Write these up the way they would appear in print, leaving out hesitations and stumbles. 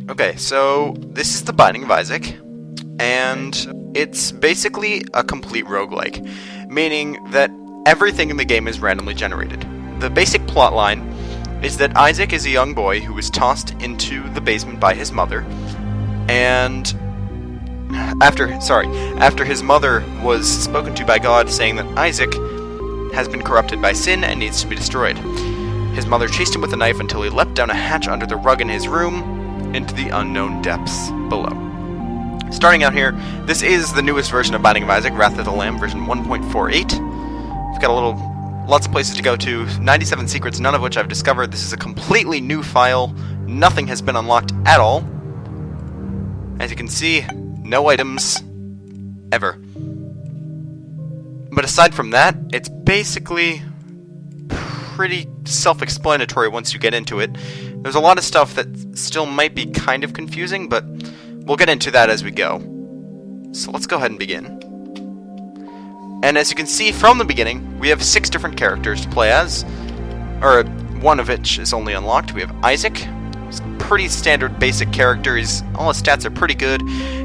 Okay, so this is the Binding of Isaac, and it's basically a complete roguelike, meaning that everything in the game is randomly generated. The basic plotline is that Isaac is a young boy who was tossed into the basement by his mother, and after his mother was spoken to by God saying that Isaac has been corrupted by sin and needs to be destroyed. His mother chased him with a knife until he leapt down a hatch under the rug in his room into the unknown depths below. Starting out here, this is the newest version of Binding of Isaac, Wrath of the Lamb, version 1.48. We've got lots of places to go to, 97 secrets, none of which I've discovered. This is a completely new file. Nothing has been unlocked at all. As you can see, no items ever. But aside from that, it's basically pretty self-explanatory once you get into it. There's a lot of stuff that still might be kind of confusing, but we'll get into that as we go. So let's go ahead and begin. And as you can see from the beginning, we have 6 different characters to play as, or one of which is only unlocked. We have Isaac. He's a pretty standard basic character. All his stats are pretty good.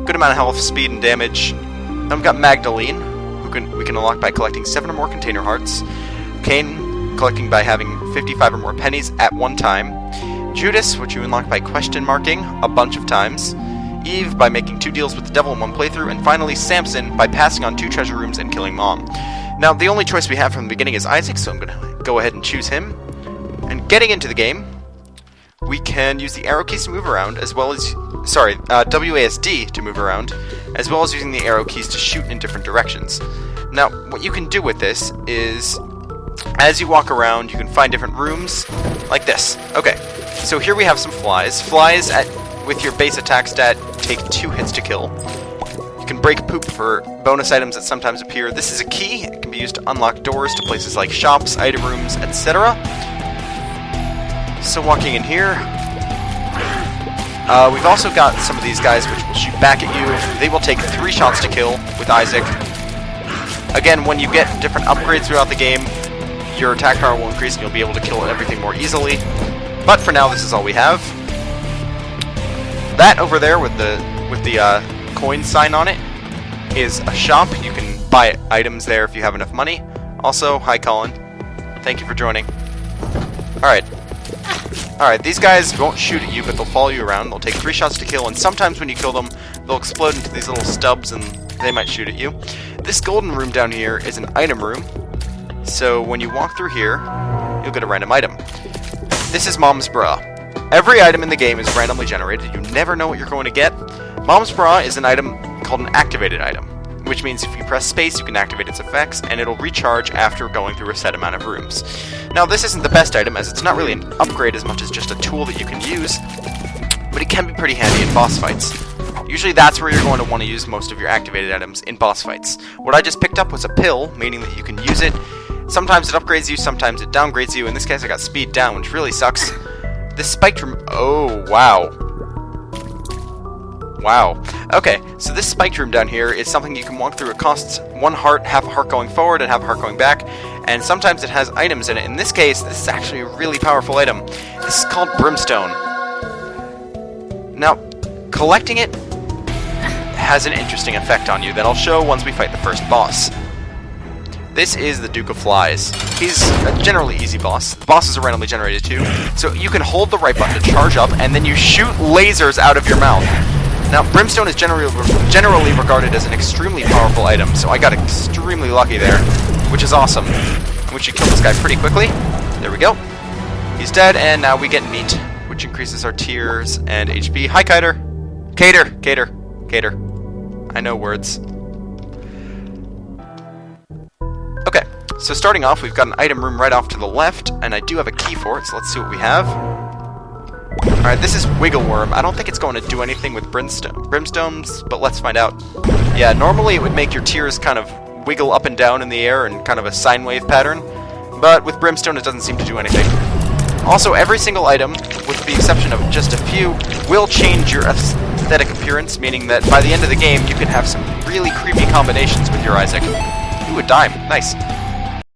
Good amount of health, speed, and damage. Then we've got Magdalene, who we can unlock by collecting 7 or more container hearts. Cain, collecting by having 55 or more pennies at one time. Judas, which you unlock by question marking a bunch of times. Eve, by making 2 deals with the devil in one playthrough. And finally, Samson, by passing on 2 treasure rooms and killing Mom. Now, the only choice we have from the beginning is Isaac, so I'm going to go ahead and choose him. And getting into the game, we can use the arrow keys to move around, as well as, WASD to move around, as well as using the arrow keys to shoot in different directions. Now, what you can do with this is, as you walk around, you can find different rooms, like this. Okay, so here we have some flies. Flies, with your base attack stat, take 2 hits to kill. You can break poop for bonus items that sometimes appear. This is a key. It can be used to unlock doors to places like shops, item rooms, etc. So walking in here, we've also got some of these guys which will shoot back at you. They will take 3 shots to kill with Isaac. Again, when you get different upgrades throughout the game, your attack power will increase and you'll be able to kill everything more easily. But for now, this is all we have. That over there with the coin sign on it is a shop. You can buy items there if you have enough money. Also, hi Colin. Thank you for joining. Alright, these guys won't shoot at you, but they'll follow you around. They'll take 3 shots to kill, and sometimes when you kill them, they'll explode into these little stubs and they might shoot at you. This golden room down here is an item room. So when you walk through here, you'll get a random item. This is Mom's Bra. Every item in the game is randomly generated. You never know what you're going to get. Mom's Bra is an item called an activated item, which means if you press space, you can activate its effects, and it'll recharge after going through a set amount of rooms. Now, this isn't the best item, as it's not really an upgrade as much as just a tool that you can use, but it can be pretty handy in boss fights. Usually that's where you're going to want to use most of your activated items, in boss fights. What I just picked up was a pill, meaning that you can use it. Sometimes it upgrades you, sometimes it downgrades you. In this case, I got speed down, which really sucks. This spiked room... Oh, wow. Wow. Okay, so this spiked room down here is something you can walk through. It costs 1 heart, half a heart going forward, and half a heart going back. And sometimes it has items in it. In this case, this is actually a really powerful item. This is called Brimstone. Now, collecting it has an interesting effect on you that I'll show once we fight the first boss. This is the Duke of Flies. He's a generally easy boss. The bosses are randomly generated too, so you can hold the right button to charge up, and then you shoot lasers out of your mouth. Now, Brimstone is generally regarded as an extremely powerful item, so I got extremely lucky there, which is awesome. We should kill this guy pretty quickly. There we go. He's dead, and now we get meat, which increases our tiers and HP. Hi, Kiter. Cater. I know words. Okay, so starting off, we've got an item room right off to the left, and I do have a key for it, so let's see what we have. Alright, this is Wiggle Worm. I don't think it's going to do anything with Brimstones, but let's find out. Yeah, normally it would make your tiers kind of wiggle up and down in the air in kind of a sine wave pattern, but with Brimstone it doesn't seem to do anything. Also, every single item, with the exception of just a few, will change your aesthetic appearance, meaning that by the end of the game, you can have some really creepy combinations with your Isaac. Ooh, a dime. Nice.